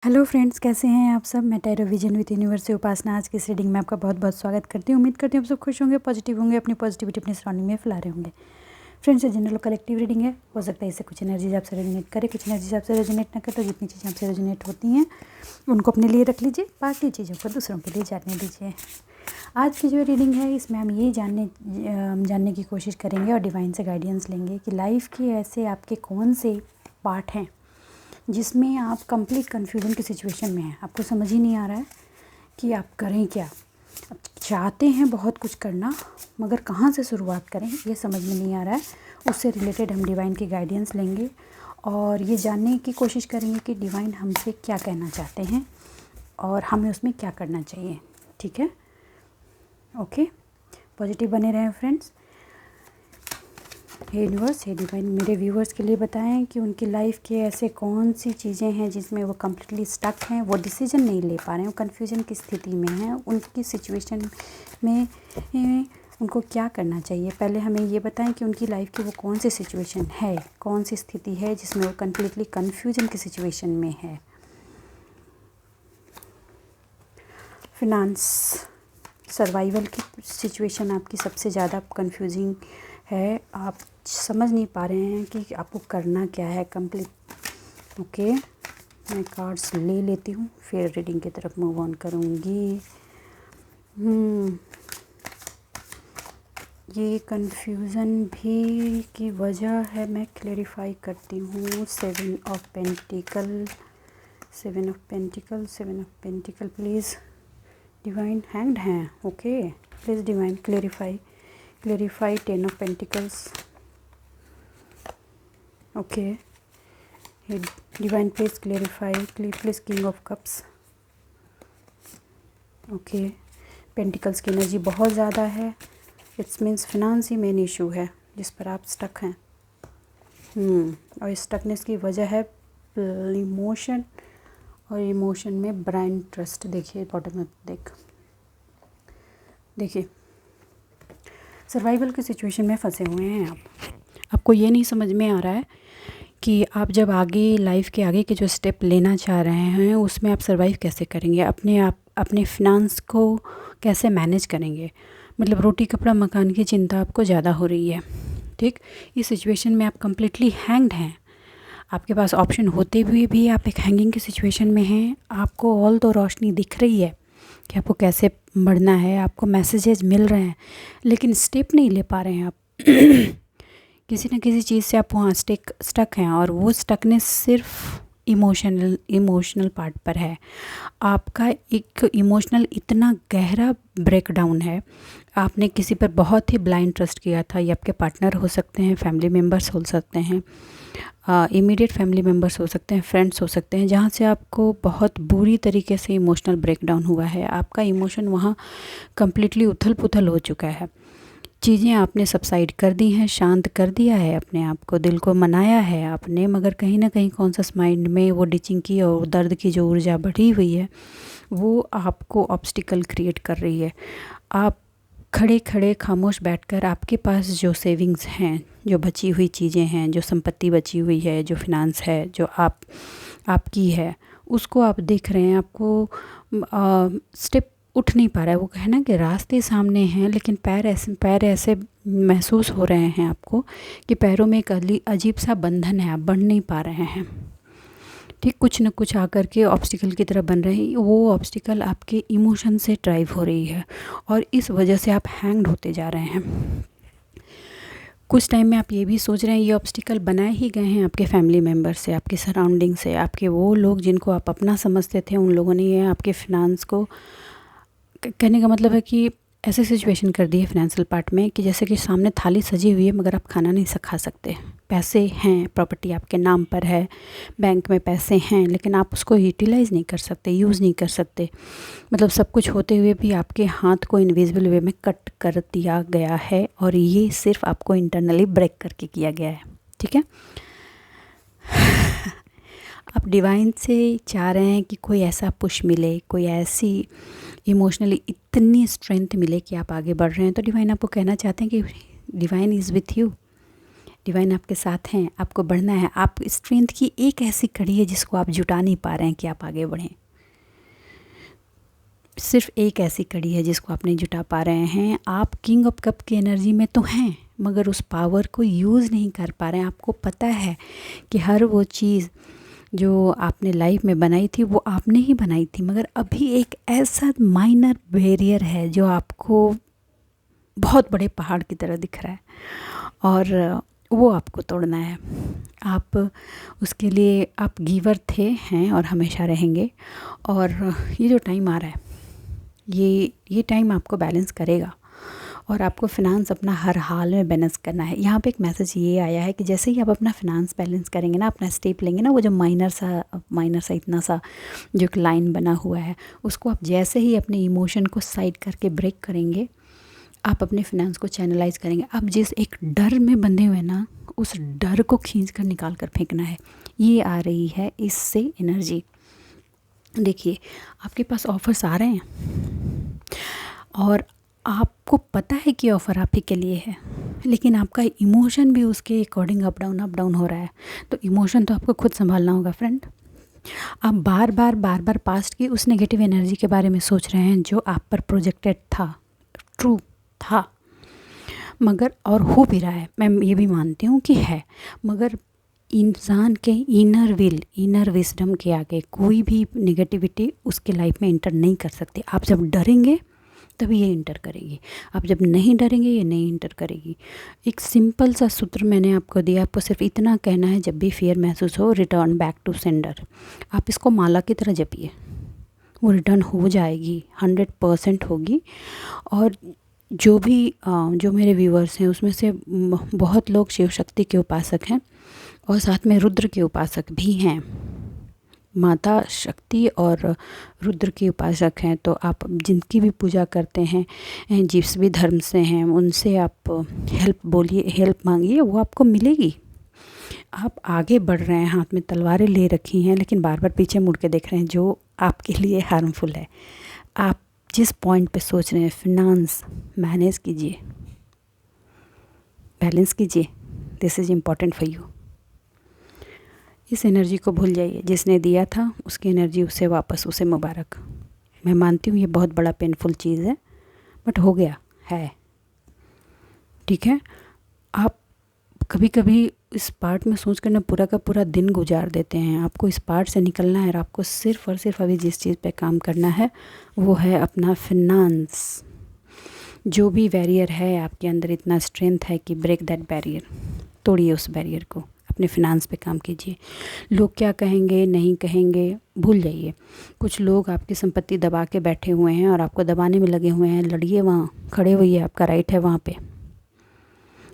Hello friends, कैसे हैं आप सब। मैं टैरो विजन विद यूनिवर्स से उपासना आज की इस रीडिंग में आपका बहुत बहुत स्वागत करती हूँ। उम्मीद करती हूँ आप सब खुश होंगे, पॉजिटिव होंगे, अपनी पॉजिटिविटी अपने सराउंडिंग में फैला रहे होंगे। फ्रेंड्स, ये जनरल कलेक्टिव रीडिंग है। हो सकता है इससे कुछ एनर्जीज आपसे रेजोनेट करे, कुछ एनर्जीज आपसे रेजोनेट ना करे। तो जितनी चीज़ें आपसे रेजोनेट होती हैं उनको अपने लिए रख लीजिए, बाकी चीज़ों को दूसरों के लिए जानने दीजिए। आज की जो रीडिंग है इसमें हम ये जानने की कोशिश करेंगे और डिवाइन से गाइडेंस लेंगे कि लाइफ के ऐसे आपके कौन से पार्ट हैं जिसमें आप कंप्लीट कन्फ्यूजन की सिचुएशन में हैं। आपको समझ ही नहीं आ रहा है कि आप करें क्या। आप चाहते हैं बहुत कुछ करना, मगर कहाँ से शुरुआत करें ये समझ में नहीं आ रहा है। उससे रिलेटेड हम डिवाइन की गाइडेंस लेंगे और ये जानने की कोशिश करेंगे कि डिवाइन हमसे क्या कहना चाहते हैं और हमें उसमें क्या करना चाहिए। ठीक है, ओके, पॉजिटिव बने रहें फ्रेंड्स। हे यूनिवर्स, हे डिवाइन, मेरे व्यूवर्स के लिए बताएं कि उनकी लाइफ के ऐसे कौन सी चीज़ें हैं जिसमें वो कम्प्लीटली स्टक हैं, वो डिसीजन नहीं ले पा रहे हैं, वो कन्फ्यूजन की स्थिति में हैं। उनकी सिचुएशन में उनको क्या करना चाहिए। पहले हमें ये बताएं कि उनकी लाइफ की वो कौन सी सिचुएशन है, कौन सी स्थिति है जिसमें वो कम्प्लीटली कन्फ्यूजन की सिचुएशन में है। फिनांस, सर्वाइवल की सिचुएशन आपकी सबसे ज़्यादा कंफ्यूजिंग है। आप समझ नहीं पा रहे हैं कि आपको करना क्या है कंप्लीट। ओके, मैं कार्ड्स ले लेती हूँ, फिर रीडिंग की तरफ मूव ऑन करूँगी। ये कंफ्यूजन भी की वजह है, मैं क्लेरिफाई करती हूँ। Seven of pentacle, seven of pentacle, seven of pentacle, please divine. Hanged हैं, okay, please divine clarify ten of pentacles, okay. Divine please clarify, please king of cups, okay. Pentacles की energy बहुत ज़्यादा है। It's means finance ही main issue है जिस पर आप स्टक हैं। और स्टकनेस की वजह है इमोशन, और इमोशन में ब्राइंड ट्रस्ट। देखिए बॉटम में देखिए सर्वाइवल की सिचुएशन में फंसे हुए हैं आप। आपको ये नहीं समझ में आ रहा है कि आप जब आगे लाइफ के आगे के जो स्टेप लेना चाह रहे हैं उसमें आप सर्वाइव कैसे करेंगे, अपने फिनांस को कैसे मैनेज करेंगे। मतलब रोटी कपड़ा मकान की चिंता आपको ज़्यादा हो रही है। ठीक, इस सिचुएशन में आप कम्प्लीटली हैंग्ड हैं। आपके पास ऑप्शन होते हुए भी आप एक हैंगिंग की सिचुएशन में हैं। आपको ऑल तो रोशनी दिख रही है कि आपको कैसे बढ़ना है, आपको मैसेजेस मिल रहे हैं, लेकिन स्टेप नहीं ले पा रहे हैं आप। किसी न किसी चीज़ से आप वहाँ स्टक हैं, और वो स्टकनेस सिर्फ इमोशनल पार्ट पर है। आपका एक इमोशनल इतना गहरा ब्रेकडाउन है। आपने किसी पर बहुत ही ब्लाइंड ट्रस्ट किया था। ये आपके पार्टनर हो सकते हैं, फैमिली मेम्बर्स हो सकते हैं, इमीडिएट फैमिली मेम्बर्स हो सकते हैं, फ्रेंड्स हो सकते हैं, जहाँ से आपको बहुत बुरी तरीके से इमोशनल ब्रेकडाउन हुआ है। आपका इमोशन वहाँ कम्प्लीटली उथल पुथल हो चुका है। चीज़ें आपने सबसाइड कर दी हैं, शांत कर दिया है अपने आप को, दिल को मनाया है आपने, मगर कहीं ना कहीं कॉन्शियस माइंड में वो डिचिंग की और दर्द की जो ऊर्जा बढ़ी हुई है वो आपको ऑब्स्टिकल क्रिएट कर रही है। आप खड़े खड़े खामोश बैठकर आपके पास जो सेविंग्स हैं, जो बची हुई चीज़ें हैं, जो संपत्ति बची हुई है, जो फिनांस है, जो आपकी है, उसको आप देख रहे हैं। आपको स्टेप उठ नहीं पा रहा है। वो कहना कि रास्ते सामने हैं, लेकिन पैर ऐसे महसूस हो रहे हैं आपको कि पैरों में एक अजीब सा बंधन है, आप बढ़ नहीं पा रहे हैं। ठीक, कुछ न कुछ आकर के ऑब्स्टिकल की तरह बन रहे हैं। वो ऑब्स्टिकल आपके इमोशन से ड्राइव हो रही है और इस वजह से आप हैंग्ड होते जा रहे हैं। कुछ टाइम में आप ये भी सोच रहे हैं ये ऑब्स्टिकल बनाए ही गए हैं आपके फैमिली मेम्बर से, आपके सराउंडिंग से, आपके वो लोग जिनको आप अपना समझते थे, उन लोगों ने ये आपके फिनांस को, कहने का मतलब है कि ऐसे सिचुएशन कर दी है फाइनेंशियल पार्ट में कि जैसे कि सामने थाली सजी हुई है मगर आप खाना नहीं खा सकते। पैसे हैं, प्रॉपर्टी आपके नाम पर है, बैंक में पैसे हैं, लेकिन आप उसको यूटिलाइज़ नहीं कर सकते, यूज़ नहीं कर सकते। मतलब सब कुछ होते हुए भी आपके हाथ को इनविजिबल वे में कट कर दिया गया है, और ये सिर्फ आपको इंटरनली ब्रेक करके किया गया है। ठीक है, आप डिवाइन से चाह रहे हैं कि कोई ऐसा पुश मिले, कोई ऐसी इमोशनली इतनी स्ट्रेंथ मिले कि आप आगे बढ़ रहे हैं। तो डिवाइन आपको कहना चाहते हैं कि divine is with you, divine आपके साथ हैं, आपको बढ़ना है। आप स्ट्रेंथ की एक ऐसी कड़ी है जिसको आप जुटा नहीं पा रहे हैं कि आप आगे बढ़ें। सिर्फ एक ऐसी कड़ी है जिसको आप नहीं जुटा पा रहे हैं। आप किंग ऑफ कप की एनर्जी में तो हैं, मगर उस पावर को यूज़ नहीं कर पा रहे हैं। आपको पता है कि हर वो चीज़ जो आपने लाइफ में बनाई थी वो आपने ही बनाई थी, मगर अभी एक ऐसा माइनर बैरियर है जो आपको बहुत बड़े पहाड़ की तरह दिख रहा है और वो आपको तोड़ना है। आप उसके लिए आप गिवर थे, हैं और हमेशा रहेंगे। और ये जो टाइम आ रहा है ये टाइम आपको बैलेंस करेगा और आपको फ़िनांस अपना हर हाल में बैलेंस करना है। यहाँ पे एक मैसेज ये आया है कि जैसे ही आप अपना फ़िनांस बैलेंस करेंगे ना, अपना स्टेप लेंगे ना, वो जो माइनर सा इतना सा जो एक लाइन बना हुआ है, उसको आप जैसे ही अपने इमोशन को साइड करके ब्रेक करेंगे, आप अपने फ़िनांस को चैनलाइज करेंगे। आप जिस एक डर में बंधे हुए ना, उस डर को खींच कर निकाल कर फेंकना है। ये आ रही है इससे एनर्जी। देखिए, आपके पास ऑफ़र्स आ रहे हैं और आपको पता है कि ऑफ़र आप ही के लिए है, लेकिन आपका इमोशन भी उसके अकॉर्डिंग अप डाउन हो रहा है। तो इमोशन तो आपको खुद संभालना होगा फ्रेंड। आप बार बार पास्ट की उस नेगेटिव एनर्जी के बारे में सोच रहे हैं जो आप पर प्रोजेक्टेड था, ट्रू था, मगर और हो भी रहा है। मैं ये भी मानती हूँ कि है, मगर इंसान के इनर विजडम के आगे कोई भी नेगेटिविटी उसके लाइफ में इंटर नहीं कर सकती। आप जब डरेंगे तभी ये इंटर करेगी, आप जब नहीं डरेंगे ये नहीं इंटर करेगी। एक सिंपल सा सूत्र मैंने आपको दिया, आपको सिर्फ इतना कहना है, जब भी फियर महसूस हो, रिटर्न बैक टू सेंडर। आप इसको माला की तरह जपिए, वो रिटर्न हो जाएगी, 100% होगी। और जो मेरे व्यूअर्स हैं उसमें से बहुत लोग शिव शक्ति के उपासक हैं और साथ में रुद्र के उपासक भी हैं। माता शक्ति और रुद्र के उपासक हैं। तो आप जिनकी भी पूजा करते हैं, जिस भी धर्म से हैं, उनसे आप हेल्प बोलिए, हेल्प मांगिए, वो आपको मिलेगी। आप आगे बढ़ रहे हैं, हाथ में तलवारें ले रखी हैं, लेकिन बार बार पीछे मुड़ के देख रहे हैं, जो आपके लिए हार्मफुल है। आप जिस पॉइंट पे सोच रहे हैं, फिनांस मैनेज कीजिए, बैलेंस कीजिए, this is important for you. इस एनर्जी को भूल जाइए। जिसने दिया था उसकी एनर्जी उसे वापस, उसे मुबारक। मैं मानती हूँ ये बहुत बड़ा पेनफुल चीज़ है, बट हो गया है, ठीक है। आप कभी कभी इस पार्ट में सोच कर ना पूरा का पूरा दिन गुजार देते हैं। आपको इस पार्ट से निकलना है और आपको सिर्फ़ और सिर्फ अभी जिस चीज़ पे काम करना है वो है अपना फिनांस। जो भी बैरियर है आपके अंदर, इतना स्ट्रेंथ है कि ब्रेक दैट बैरियर, तोड़िए उस बैरियर को, अपने फिनांस पे काम कीजिए। लोग क्या कहेंगे नहीं कहेंगे भूल जाइए। कुछ लोग आपकी संपत्ति दबा के बैठे हुए हैं और आपको दबाने में लगे हुए हैं। लड़िए, वहाँ खड़े होइए, आपका राइट है वहाँ पे।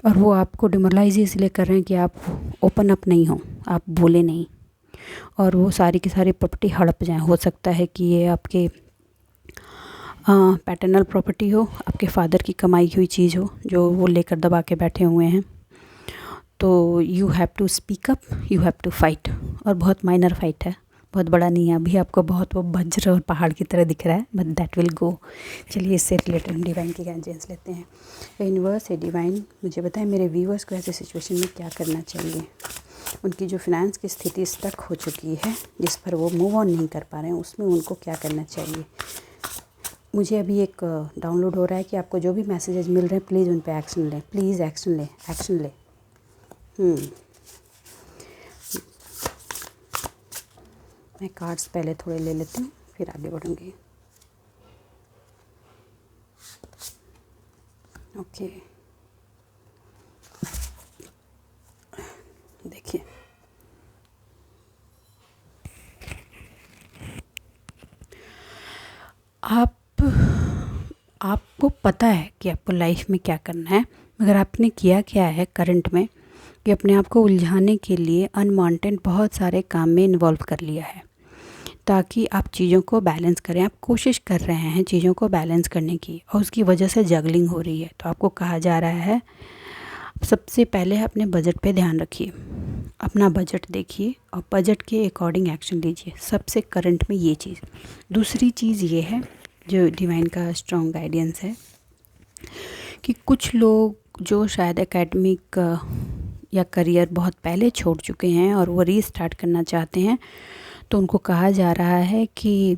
और वो आपको डिमोरलाइज इसलिए कर रहे हैं कि आप ओपन अप नहीं हो, आप बोले नहीं, और वो सारी की सारी प्रॉपर्टी हड़प जाए। हो सकता है कि ये आपके पैटर्नल प्रॉपर्टी हो, आपके फादर की कमाई हुई चीज़ हो, जो वो लेकर दबा के बैठे हुए हैं। तो you have to speak up, you have to fight. और बहुत माइनर फाइट है, बहुत बड़ा नहीं है। अभी आपको बहुत वो वज्र और पहाड़ की तरह दिख रहा है, बट दैट विल गो। चलिए, इससे रिलेटेड हम डिवाइन की गाइडेंस लेते हैं। यूनिवर्स है डिवाइन, मुझे बताएं मेरे व्यूअर्स को ऐसे सिचुएशन में क्या करना चाहिए। उनकी जो फिनांस की स्थिति स्टक हो चुकी है, जिस पर वो मूव ऑन नहीं कर पा रहे हैं, उसमें उनको क्या करना चाहिए। मुझे अभी एक डाउनलोड हो रहा है कि आपको जो भी मैसेजेस मिल रहे हैं, प्लीज़ उन पर एक्शन लें, प्लीज़ एक्शन लें। मैं कार्ड्स पहले थोड़े ले लेती हूँ, फिर आगे बढ़ूँगी। ओके, देखिए, आपको पता है कि आपको लाइफ में क्या करना है, मगर आपने किया क्या है करंट में कि अपने आप को उलझाने के लिए अनवांटेड बहुत सारे काम में इन्वॉल्व कर लिया है, ताकि आप चीज़ों को बैलेंस करें। आप कोशिश कर रहे हैं चीज़ों को बैलेंस करने की, और उसकी वजह से जगलिंग हो रही है। तो आपको कहा जा रहा है, सबसे पहले अपने बजट पे ध्यान रखिए, अपना बजट देखिए और बजट के अकॉर्डिंग एक्शन लीजिए। सबसे करंट में ये चीज़। दूसरी चीज़ ये है, जो डिवाइन का स्ट्रॉन्ग गाइडेंस है, कि कुछ लोग जो शायद एकेडमिक या करियर बहुत पहले छोड़ चुके हैं और वो रीस्टार्ट करना चाहते हैं, तो उनको कहा जा रहा है कि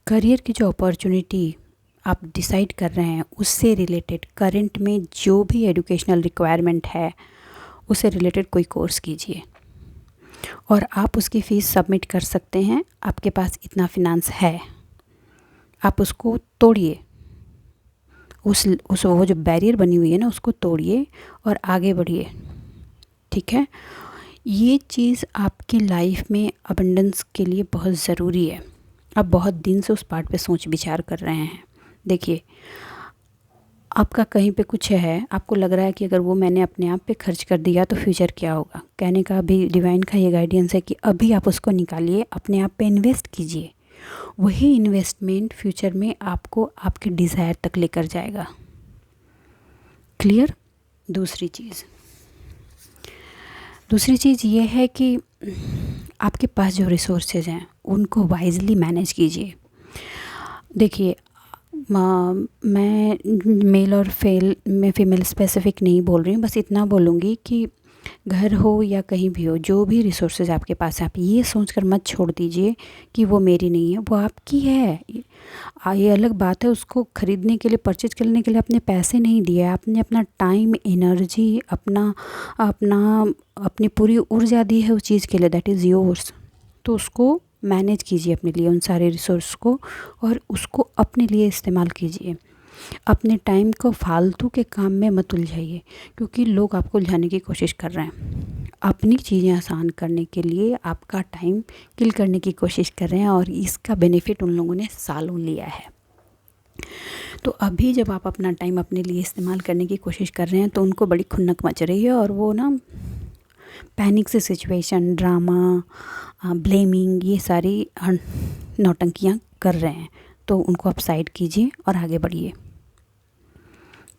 करियर की जो अपॉर्चुनिटी आप डिसाइड कर रहे हैं उससे रिलेटेड करंट में जो भी एजुकेशनल रिक्वायरमेंट है उससे रिलेटेड कोई कोर्स कीजिए और आप उसकी फ़ीस सबमिट कर सकते हैं। आपके पास इतना फिनांस है, आप उसको तोड़िए, उस वो जो बैरियर बनी हुई है ना उसको तोड़िए और आगे बढ़िए। ठीक है, ये चीज़ आपकी लाइफ में अबंडेंस के लिए बहुत ज़रूरी है। आप बहुत दिन से उस पार्ट पे सोच विचार कर रहे हैं। देखिए, आपका कहीं पे कुछ है, आपको लग रहा है कि अगर वो मैंने अपने आप पे खर्च कर दिया तो फ्यूचर क्या होगा। कहने का अभी डिवाइन का ये गाइडेंस है कि अभी आप उसको निकालिए, अपने आप पे इन्वेस्ट कीजिए। वही इन्वेस्टमेंट फ्यूचर में आपको आपके डिज़ायर तक लेकर जाएगा। क्लियर। दूसरी चीज़ ये है कि आपके पास जो रिसोर्सेज हैं उनको वाइजली मैनेज कीजिए। देखिए, मैं मेल और फीमेल स्पेसिफिक नहीं बोल रही हूँ, बस इतना बोलूँगी कि घर हो या कहीं भी हो, जो भी रिसोर्सेज आपके पास है, आप ये सोचकर मत छोड़ दीजिए कि वो मेरी नहीं है, वो आपकी है। ये अलग बात है, उसको ख़रीदने के लिए, परचेज करने के लिए आपने पैसे नहीं दिए, आपने अपना टाइम, एनर्जी, अपनी पूरी ऊर्जा दी है उस चीज़ के लिए, दैट इज़ योर्स। तो उसको मैनेज कीजिए अपने लिए, उन सारे रिसोर्स को, और उसको अपने लिए इस्तेमाल कीजिए। अपने टाइम को फालतू के काम में मत उलझाइए, क्योंकि लोग आपको उलझाने की कोशिश कर रहे हैं। अपनी चीज़ें आसान करने के लिए आपका टाइम किल करने की कोशिश कर रहे हैं, और इसका बेनिफिट उन लोगों ने सालों लिया है। तो अभी जब आप अपना टाइम अपने लिए इस्तेमाल करने की कोशिश कर रहे हैं तो उनको बड़ी खुन्नक मच रही है, और वो ना पैनिक से सिचुएशन, ड्रामा, ब्लेमिंग, ये सारी नौटंकियाँ कर रहे हैं। तो उनको आप साइड कीजिए और आगे बढ़िए।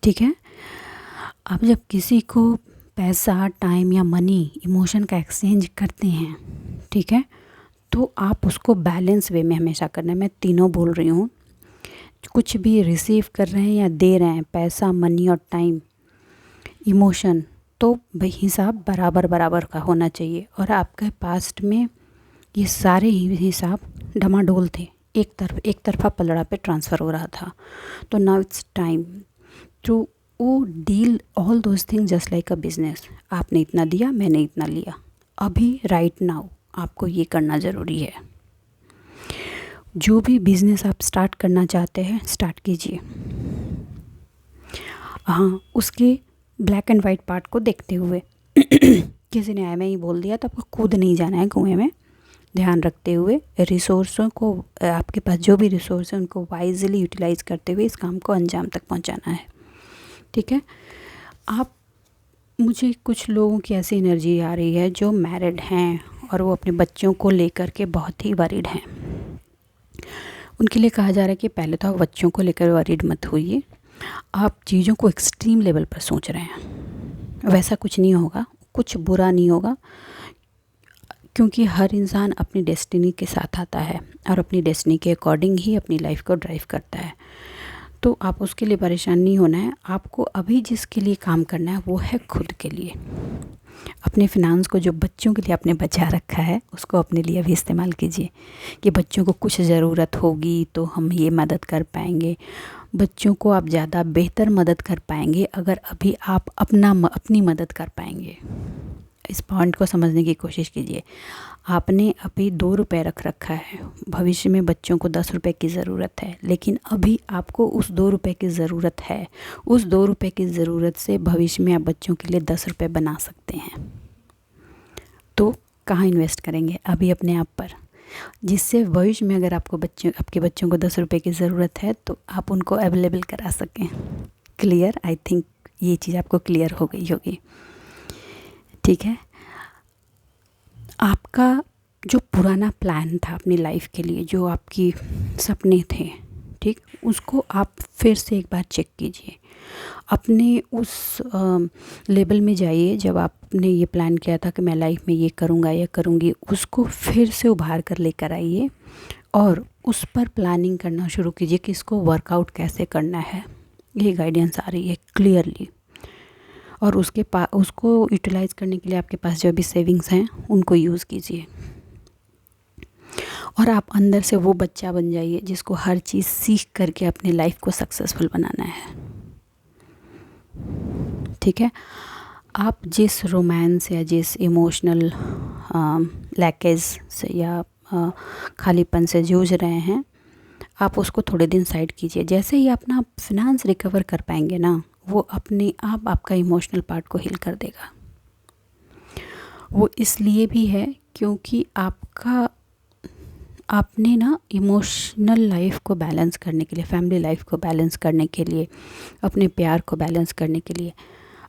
ठीक है। आप जब किसी को पैसा, टाइम या मनी, इमोशन का एक्सचेंज करते हैं, ठीक है, तो आप उसको बैलेंस वे में हमेशा करना है। मैं तीनों बोल रही हूँ, कुछ भी रिसीव कर रहे हैं या दे रहे हैं, पैसा, मनी और टाइम, इमोशन, तो हिसाब बराबर बराबर का होना चाहिए। और आपके पास्ट में ये सारे हिसाब डमाडोल थे, एक तरफा पलड़ा पे ट्रांसफ़र हो रहा था। तो now it's time to deal all those thing just like a business. आपने इतना दिया, मैंने इतना लिया, अभी राइट नाउ आपको ये करना ज़रूरी है। जो भी बिज़नेस आप स्टार्ट करना चाहते हैं, स्टार्ट कीजिए। हाँ, उसके ब्लैक एंड वाइट पार्ट को देखते हुए किसी ने मैं ही बोल दिया तो आपको कूद नहीं जाना है कुएं में। ध्यान रखते हुए, रिसोर्सों को, आपके पास जो भी रिसोर्स है उनको वाइजली यूटिलाइज़ करते हुए इस काम को अंजाम तक पहुंचाना है। ठीक है। आप, मुझे कुछ लोगों की ऐसी एनर्जी आ रही है जो मैरिड हैं और वो अपने बच्चों को लेकर के बहुत ही वरीड हैं। उनके लिए कहा जा रहा है कि पहले तो आप बच्चों को लेकर वरीड मत होइए, आप चीज़ों को एक्सट्रीम लेवल पर सोच रहे हैं। वैसा कुछ नहीं होगा, कुछ बुरा नहीं होगा, क्योंकि हर इंसान अपनी डेस्टिनी के साथ आता है और अपनी डेस्टिनी के अकॉर्डिंग ही अपनी लाइफ को ड्राइव करता है। तो आप उसके लिए परेशान नहीं होना है। आपको अभी जिसके लिए काम करना है वो है खुद के लिए। अपने फिनांस को, जो बच्चों के लिए आपने बचा रखा है, उसको अपने लिए भी इस्तेमाल कीजिए कि बच्चों को कुछ ज़रूरत होगी तो हम ये मदद कर पाएंगे। बच्चों को आप ज़्यादा बेहतर मदद कर पाएंगे अगर अभी आप अपनी मदद कर पाएंगे। इस पॉइंट को समझने की कोशिश कीजिए। आपने अभी 2 रुपये रख रखा है, भविष्य में बच्चों को 10 रुपये की ज़रूरत है, लेकिन अभी आपको उस 2 रुपये की ज़रूरत है। उस 2 रुपये की ज़रूरत से भविष्य में आप बच्चों के लिए 10 रुपये बना सकते हैं। तो कहाँ इन्वेस्ट करेंगे? अभी अपने आप पर, जिससे भविष्य में अगर आपके बच्चों को 10 रुपये की ज़रूरत है तो आप उनको अवेलेबल करा सकें। क्लियर? आई थिंक ये चीज़ आपको क्लियर हो गई होगी। ठीक है। आपका जो पुराना प्लान था अपनी लाइफ के लिए, जो आपकी सपने थे, ठीक, उसको आप फिर से एक बार चेक कीजिए। अपने उस लेवल में जाइए जब आपने ये प्लान किया था कि मैं लाइफ में ये करूँगा या करूँगी, उसको फिर से उभार कर लेकर आइए और उस पर प्लानिंग करना शुरू कीजिए कि इसको वर्कआउट कैसे करना है। ये गाइडेंस आ रही है क्लियरली। और उसको यूटिलाइज़ करने के लिए आपके पास जो भी सेविंग्स हैं उनको यूज़ कीजिए, और आप अंदर से वो बच्चा बन जाइए जिसको हर चीज़ सीख करके अपने लाइफ को सक्सेसफुल बनाना है। ठीक है, आप जिस रोमांस या जिस इमोशनल लैकेज से या खालीपन से जूझ रहे हैं, आप उसको थोड़े दिन साइड कीजिए। जैसे ही अपना फिनांस रिकवर कर पाएंगे ना, वो अपने आप आपका इमोशनल पार्ट को हील कर देगा। वो इसलिए भी है क्योंकि आपने ना इमोशनल लाइफ को बैलेंस करने के लिए, फैमिली लाइफ को बैलेंस करने के लिए, अपने प्यार को बैलेंस करने के लिए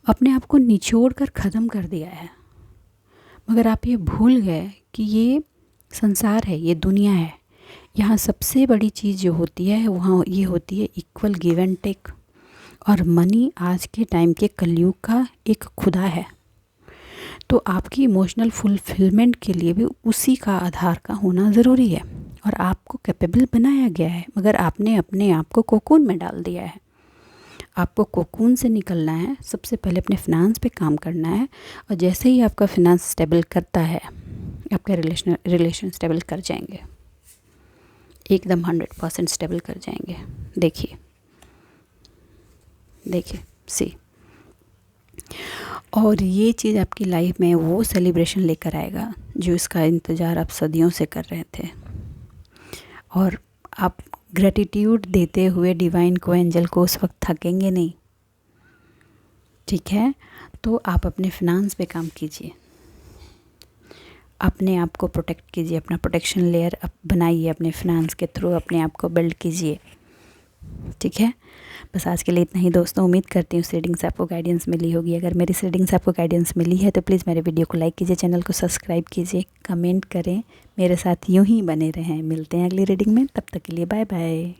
अपने आप को निचोड़ कर ख़त्म कर दिया है। मगर आप ये भूल गए कि ये संसार है, ये दुनिया है। यहाँ सबसे बड़ी चीज़ जो होती है वहाँ ये होती है इक्वल गिव एंड टेक। और मनी आज के टाइम के कलयुग का एक खुदा है। तो आपकी इमोशनल फुलफिलमेंट के लिए भी उसी का आधार का होना ज़रूरी है। और आपको कैपेबल बनाया गया है, मगर आपने अपने आप को कोकून में डाल दिया है। आपको कोकून से निकलना है। सबसे पहले अपने फिनांस पे काम करना है, और जैसे ही आपका फिनांस स्टेबल करता है, आपका रिलेशन स्टेबल कर जाएंगे, एकदम 100% स्टेबल कर जाएंगे। देखिए सी, और ये चीज़ आपकी लाइफ में वो सेलिब्रेशन लेकर आएगा जो इसका इंतज़ार आप सदियों से कर रहे थे। और आप ग्रेटिट्यूड देते हुए डिवाइन को, एंजल को उस वक्त थकेंगे नहीं। ठीक है, तो आप अपने फिनांस पे काम कीजिए, अपने आप को प्रोटेक्ट कीजिए, अपना प्रोटेक्शन लेयर बनाइए, अपने फिनांस के थ्रू अपने आप को बिल्ड कीजिए। ठीक है, बस आज के लिए इतना ही दोस्तों। उम्मीद करती हूँ इस रीडिंग से आपको गाइडेंस मिली होगी। अगर मेरी इस रीडिंग से आपको गाइडेंस मिली है तो प्लीज़ मेरे वीडियो को लाइक कीजिए, चैनल को सब्सक्राइब कीजिए, कमेंट करें, मेरे साथ यूं ही बने रहें। मिलते हैं अगली रीडिंग में, तब तक के लिए बाय बाय।